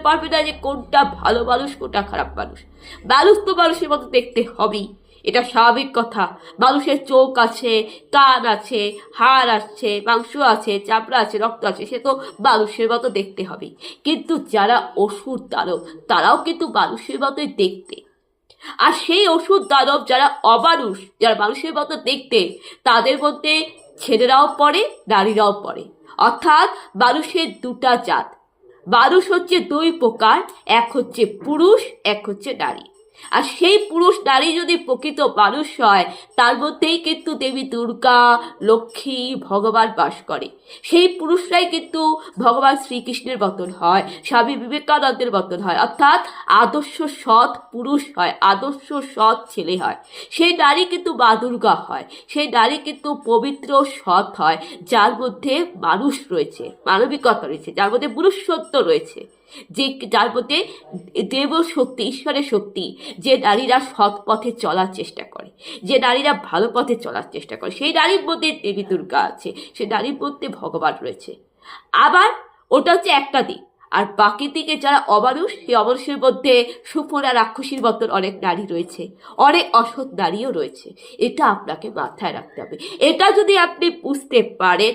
পারবে না যে কোনটা ভালো মানুষ কোনটা খারাপ মানুষ। মানুষ তো মানুষের মতো দেখতে হবেই, এটা স্বাভাবিক কথা। মানুষের চোখ আছে, কান আছে, হাড় আছে, মাংস আছে, চামড়া আছে, রক্ত আছে, সে তো মানুষের মতো দেখতে হবেই। কিন্তু যারা অসুর দানব তারাও কিন্তু মানুষের মতোই দেখতে। আর সেই অসুর দানব যারা অমানুষ, যারা মানুষের মতো দেখতে, তাদের মধ্যে ছেলেরাও পড়ে, নারীরাও পড়ে। অর্থাৎ মানুষের দুটা জাত। মানুষ হচ্ছে দুই প্রকার, এক হচ্ছে পুরুষ, এক হচ্ছে নারী। আর সেই পুরুষ নারী যদি প্রকৃত মানুষ হয়, তার মধ্যেই কিন্তু দেবী দুর্গা, লক্ষ্মী, ভগবান বাস করে। সেই পুরুষরাই কিন্তু ভগবান শ্রীকৃষ্ণের মতন হয়, স্বামী বিবেকানন্দের মতন হয়, অর্থাৎ আদর্শ সৎ পুরুষ হয়, আদর্শ সৎ ছেলে হয়। সেই নারী কিন্তু মা দুর্গা হয়, সেই নারী কিন্তু পবিত্র সৎ হয়, যার মধ্যে মানুষ রয়েছে, মানবিকতা রয়েছে, যার মধ্যে পুরুষত্ব রয়েছে, যে যার মধ্যে দেব শক্তি, ঈশ্বরের শক্তি। যে নারীরা সৎ পথে চলার চেষ্টা করে, যে নারীরা ভালো পথে চলার চেষ্টা করে, সেই নারীর মধ্যে দেবী দুর্গা আছে, সেই নারীর মধ্যে ভগবান রয়েছে। আবার ওটা হচ্ছে একটা দিক। আর বাকি দিকে যারা অমানুষ, সেই অমানুষের মধ্যে সুফলা রাক্ষসীর মতন অনেক নারী রয়েছে, অনেক অসৎ নারীও রয়েছে। এটা আপনাকে মাথায় রাখতে হবে। এটা যদি আপনি বুঝতে পারেন,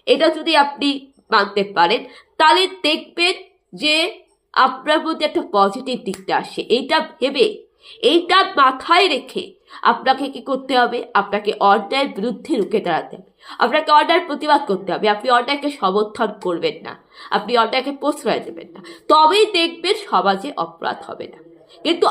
এটা যদি আপনি মানতে পারেন, তাহলে দেখবেন যে আপনার মধ্যে একটা পজিটিভ দিকটা আসে। এইটা ভেবে, এইটা মাথায় রেখে আপনাকে কি করতে হবে? আপনাকে অন্যায়ের বিরুদ্ধে রুখে দাঁড়াতে হবে, আপনাকে অন্যায়ের প্রতিবাদ করতে হবে। আপনি অন্যায়কে সমর্থন করবেন না, আপনি অন্যায়কে প্রশ্রয় দেবেন না, তবেই দেখবেন সমাজে অপরাধ হবে না। কিন্তু